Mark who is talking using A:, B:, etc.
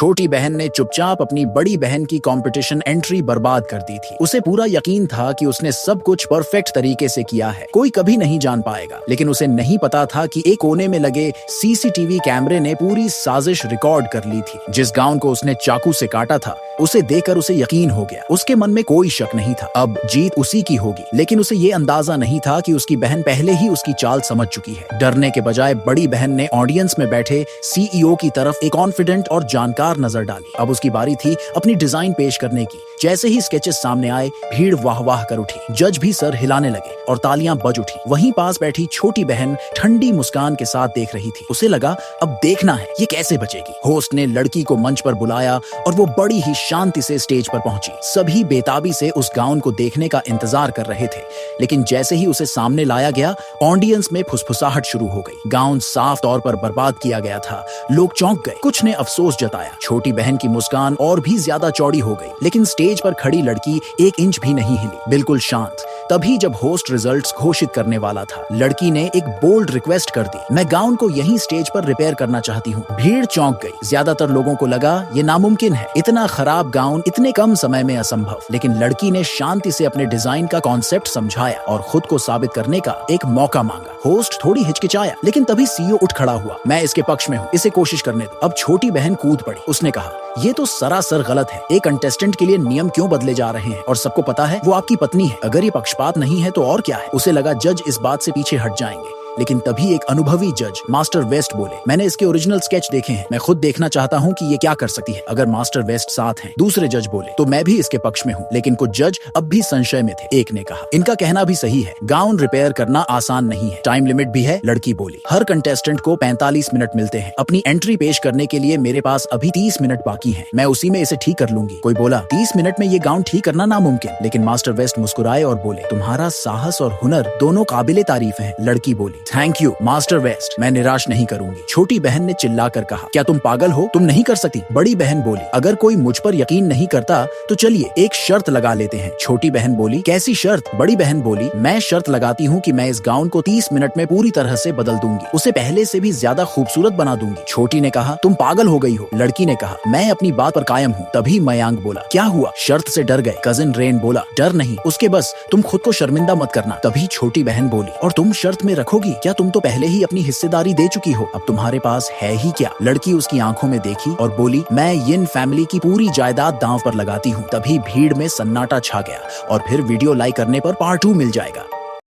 A: छोटी बहन ने चुपचाप अपनी बड़ी बहन की कंपटीशन एंट्री बर्बाद कर दी थी। उसे पूरा यकीन था कि उसने सब कुछ परफेक्ट तरीके से किया है, कोई कभी नहीं जान पाएगा। लेकिन उसे नहीं पता था कि एक कोने में लगे सीसीटीवी कैमरे ने पूरी साजिश रिकॉर्ड कर ली थी। जिस गाउन को उसने चाकू से काटा था, उसे देखकर उसे यकीन हो गया। उसके मन में कोई शक नहीं था, अब जीत उसी की होगी। लेकिन उसे ये अंदाजा नहीं था कि उसकी बहन पहले ही उसकी चाल समझ चुकी है। डरने के बजाय बड़ी बहन ने ऑडियंस में बैठे सीईओ की तरफ एक कॉन्फिडेंट और जानकार नजर डाली। अब उसकी बारी थी अपनी डिजाइन पेश करने की। जैसे ही स्केचेस सामने आए, भीड़ वाह वाह कर उठी। जज भी सर हिलाने लगे और तालियां बज उठी। वहीं पास बैठी छोटी बहन ठंडी मुस्कान के साथ देख रही थी। उसे लगा अब देखना है ये कैसे बचेगी। होस्ट ने लड़की को मंच पर बुलाया और वो बड़ी ही शांति से स्टेज पर पहुंची। सभी बेताबी से उस गाउन को देखने का इंतजार कर रहे थे। लेकिन जैसे ही उसे सामने लाया गया, ऑडियंस में फुसफुसाहट शुरू हो गई। गाउन साफ तौर पर बर्बाद किया गया था। लोग चौंक गए, कुछ ने अफसोस जताया। छोटी बहन की मुस्कान और भी ज्यादा चौड़ी हो गई। लेकिन स्टेज पर खड़ी लड़की 1 इंच भी नहीं हिली, बिल्कुल शांत। तभी जब होस्ट रिजल्ट्स घोषित करने वाला था, लड़की ने एक बोल्ड रिक्वेस्ट कर दी, मैं गाउन को यहीं स्टेज पर रिपेयर करना चाहती हूँ। भीड़ चौंक गई। ज्यादातर लोगों को लगा ये नामुमकिन है, इतना खराब गाउन इतने कम समय में असंभव। लेकिन लड़की ने शांति से अपने डिजाइन का कॉन्सेप्ट समझाया और खुद को साबित करने का एक मौका मांगा। होस्ट थोड़ी हिचकिचाया, लेकिन तभी सीईओ उठ खड़ा हुआ, मैं इसके पक्ष में हूँ, इसे कोशिश करने दो। अब छोटी बहन कूद पड़ी। उसने कहा, ये तो सरासर गलत है। एक कंटेस्टेंट के लिए नियम क्यों बदले जा रहे हैं? और सबको पता है वो आपकी पत्नी है। अगर ये पक्षपात नहीं है तो और क्या है? उसे लगा जज इस बात से पीछे हट जाएंगे। लेकिन तभी एक अनुभवी जज मास्टर वेस्ट बोले, मैंने इसके ओरिजिनल स्केच देखे हैं, मैं खुद देखना चाहता हूँ कि ये क्या कर सकती है अगर मास्टर वेस्ट साथ हैं। दूसरे जज बोले, तो मैं भी इसके पक्ष में हूँ। लेकिन कुछ जज अब भी संशय में थे। एक ने कहा, इनका कहना भी सही है, गाउन रिपेयर करना आसान नहीं है, टाइम लिमिट भी है। लड़की बोली, हर कंटेस्टेंट को 45 मिनट मिलते हैं। अपनी एंट्री पेश करने के लिए मेरे पास अभी 30 मिनट बाकी है, मैं उसी में इसे ठीक कर लूंगी। कोई बोला, 30 मिनट में ये गाउन ठीक करना नामुमकिन। लेकिन मास्टर वेस्ट मुस्कुराए और बोले, तुम्हारा साहस और हुनर दोनों काबिले तारीफ है। लड़की बोली, थैंक यू मास्टर वेस्ट, मैं निराश नहीं करूंगी। छोटी बहन ने चिल्लाकर कहा, क्या तुम पागल हो? तुम नहीं कर सकती। बड़ी बहन बोली, अगर कोई मुझ पर यकीन नहीं करता तो चलिए एक शर्त लगा लेते हैं। छोटी बहन बोली, कैसी शर्त? बड़ी बहन बोली, मैं शर्त लगाती हूँ कि मैं इस गाउन को 30 मिनट में पूरी तरह से बदल दूंगी, उसे पहले से भी ज्यादा खूबसूरत बना दूंगी। छोटी ने कहा, तुम पागल हो गई हो। लड़की ने कहा, मैं अपनी बात पर कायम हूँ। तभी मयांक बोला, क्या हुआ? शर्त से डर गए? कजिन रेन बोला, डर नहीं, उसके बस तुम खुद को शर्मिंदा मत करना। तभी छोटी बहन बोली, और तुम शर्त में रखोगी? क्या तुम तो पहले ही अपनी हिस्सेदारी दे चुकी हो, अब तुम्हारे पास है ही क्या? लड़की उसकी आंखों में देखी और बोली, मैं यिन फैमिली की पूरी जायदाद दांव पर लगाती हूँ। तभी भीड़ में सन्नाटा छा गया और फिर वीडियो लाइक करने पर पार्ट 2 मिल जाएगा।